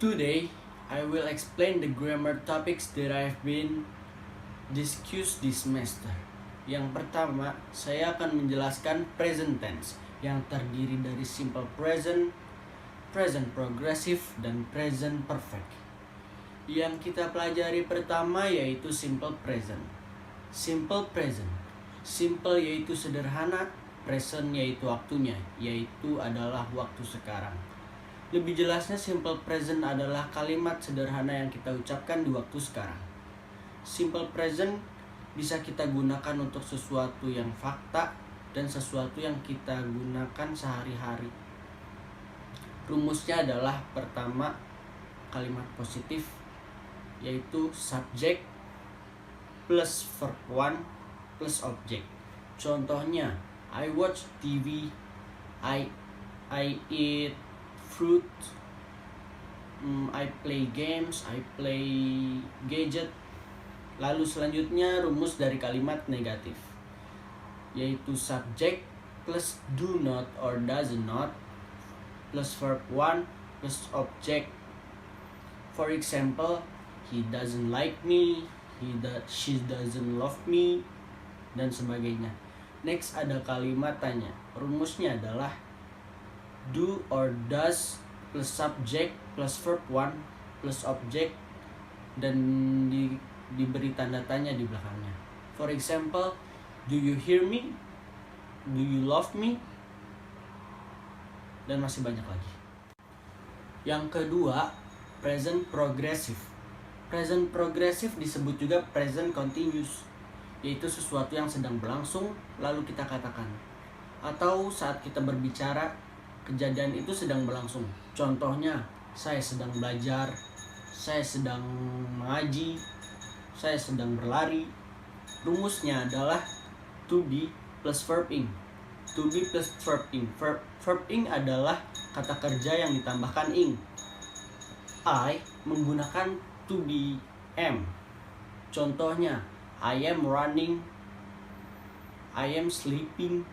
Today, I will explain the grammar topics that I have been discussed this semester. Yang pertama, saya akan menjelaskan present tense yang terdiri dari simple present, present progressive, dan present perfect. Yang kita pelajari pertama yaitu simple present. Simple present. Simple yaitu sederhana, present yaitu waktunya, yaitu adalah waktu sekarang. Lebih jelasnya, simple present adalah kalimat sederhana yang kita ucapkan di waktu sekarang. Simple present bisa kita gunakan untuk sesuatu yang fakta dan sesuatu yang kita gunakan sehari-hari. Rumusnya adalah pertama, kalimat positif, yaitu subject plus verb 1 plus object. Contohnya, I watch TV, I eat fruit, I play games, I play gadget. Lalu selanjutnya rumus dari kalimat negatif, yaitu subject plus do not or does not plus verb 1 plus object. For example, he doesn't like me, she doesn't love me, dan sebagainya. Next ada kalimat tanya. Rumusnya adalah do or does plus subject plus verb 1 plus object dan diberi tanda tanya di belakangnya. For example, do you hear me? Do you love me? Dan masih banyak lagi. Yang kedua, present progressive. Present progressive disebut juga present continuous, yaitu sesuatu yang sedang berlangsung lalu kita katakan. Atau saat kita berbicara, kejadian itu sedang berlangsung. Contohnya, saya sedang belajar, saya sedang mengaji, saya sedang berlari. Rumusnya adalah to be plus verb ing. To be plus verb ing. Verb ing adalah kata kerja yang ditambahkan ing. I menggunakan to be am. Contohnya, I am running, I am sleeping.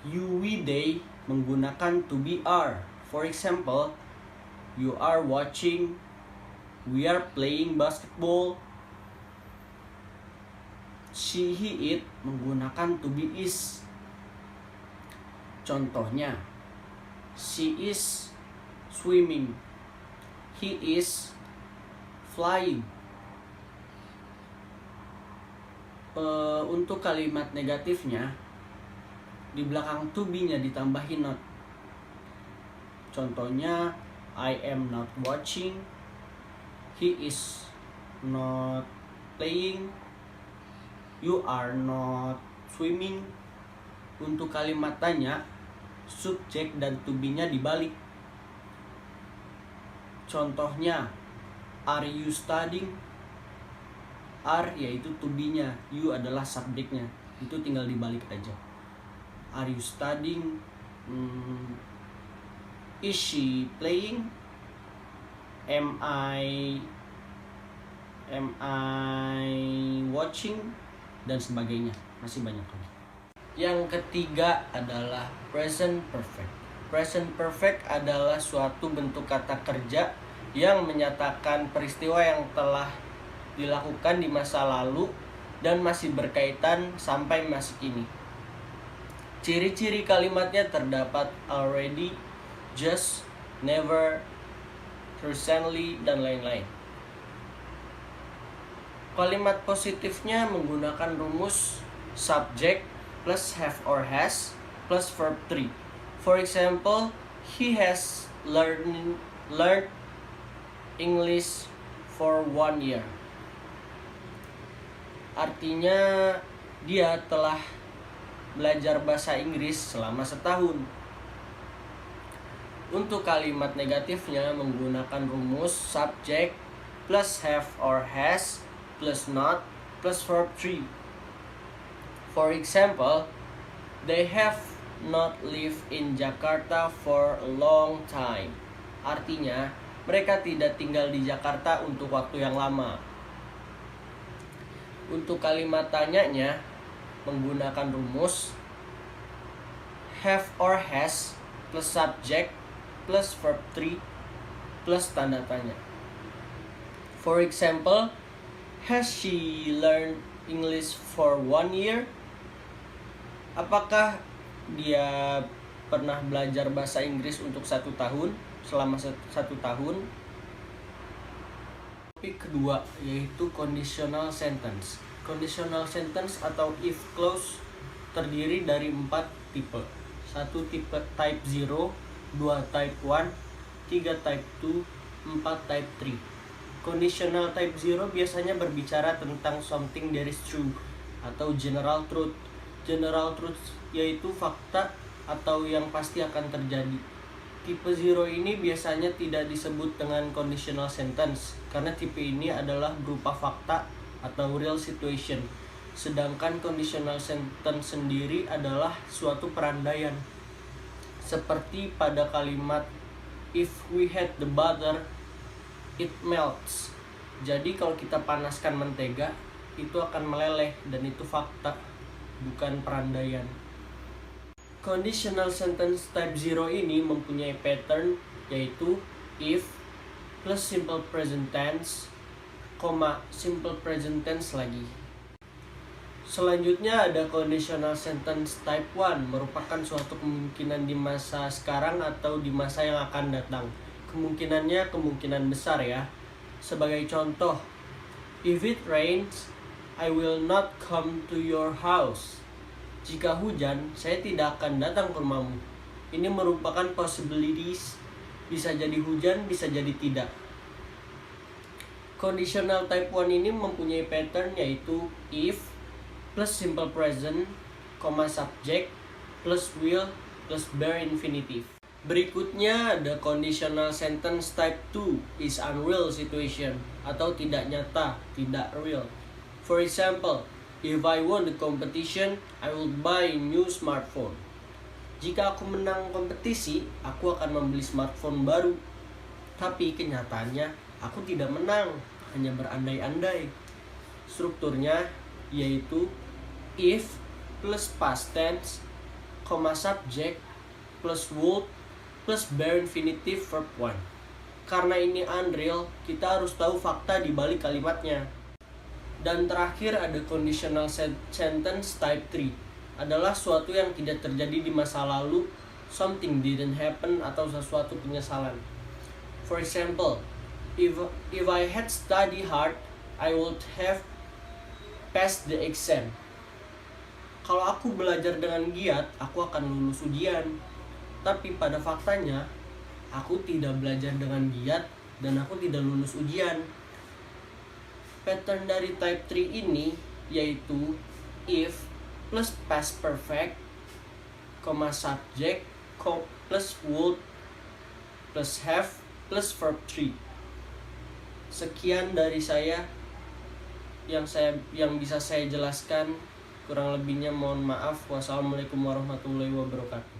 You, we, they menggunakan to be are. For example, you are watching, we are playing basketball. She, he, it menggunakan to be is. Contohnya, she is swimming, he is flying. Untuk kalimat negatifnya, di belakang to be-nya ditambahin not. Contohnya, I am not watching, he is not playing, you are not swimming. Untuk kalimat tanya, subjek dan to be-nya dibalik. Contohnya, are you studying? Are yaitu to be-nya, you adalah subjeknya. Itu tinggal dibalik aja. Are you studying? Is she playing? Am I watching? Dan sebagainya. Masih banyak lagi. Yang ketiga adalah present perfect. Present perfect adalah suatu bentuk kata kerja yang menyatakan peristiwa yang telah dilakukan di masa lalu dan masih berkaitan sampai masa kini. Ciri-ciri kalimatnya terdapat already, just, never, recently, dan lain-lain. Kalimat positifnya menggunakan rumus subject plus have or has plus verb 3. For example, he has learned English for 1 year. Artinya dia telah belajar bahasa Inggris selama setahun. Untuk kalimat negatifnya menggunakan rumus subject plus have or has plus not plus verb 3. For example, they have not lived in Jakarta for a long time. Artinya, mereka tidak tinggal di Jakarta untuk waktu yang lama. Untuk kalimat tanyanya menggunakan rumus have or has plus subject plus verb 3 plus tanda tanya. For example, has she learned English for 1 year? Apakah dia pernah belajar bahasa Inggris untuk 1 tahun, selama 1 tahun? Topik kedua yaitu conditional sentence. Conditional sentence atau if clause terdiri dari 4 tipe. 1 tipe type 0, 2 type 1, 3 type 2, 4 type 3. Conditional type 0 biasanya berbicara tentang something that is true atau general truth. General truth yaitu fakta atau yang pasti akan terjadi. Tipe 0 ini biasanya tidak disebut dengan conditional sentence karena tipe ini adalah berupa fakta atau real situation. Sedangkan conditional sentence sendiri adalah suatu perandaian. Seperti pada kalimat if we had the butter, it melts. Jadi kalau kita panaskan mentega, itu akan meleleh dan itu fakta, bukan perandaian. Conditional sentence type 0 ini mempunyai pattern yaitu if plus simple present tense, simple present tense lagi. Selanjutnya ada conditional sentence type 1, merupakan suatu kemungkinan di masa sekarang atau di masa yang akan datang. Kemungkinannya kemungkinan besar ya. Sebagai contoh, if it rains, I will not come to your house. Jika hujan, saya tidak akan datang ke rumahmu. Ini merupakan possibilities, bisa jadi hujan, bisa jadi tidak. Conditional type 1 ini mempunyai pattern yaitu if plus simple present, subject, plus will, plus bare infinitive. Berikutnya ada conditional sentence type 2 is unreal situation atau tidak nyata, tidak real. For example, if I won the competition, I will buy a new smartphone. Jika aku menang kompetisi, aku akan membeli smartphone baru. Tapi kenyataannya, aku tidak menang, hanya berandai-andai. Strukturnya yaitu if plus past tense, subject, plus would, plus bare infinitive verb 1. Karena ini unreal, kita harus tahu fakta di balik kalimatnya. Dan terakhir ada conditional sentence type 3. Adalah suatu yang tidak terjadi di masa lalu, something didn't happen atau sesuatu penyesalan. For example, if I had studied hard, I would have passed the exam. Kalau aku belajar dengan giat, aku akan lulus ujian. Tapi pada faktanya, aku tidak belajar dengan giat dan aku tidak lulus ujian. Pattern dari type 3 ini yaitu if plus past perfect, subject, plus would, plus have, plus verb 3. Sekian dari saya yang bisa saya jelaskan. Kurang lebihnya mohon maaf. Wassalamualaikum warahmatullahi wabarakatuh.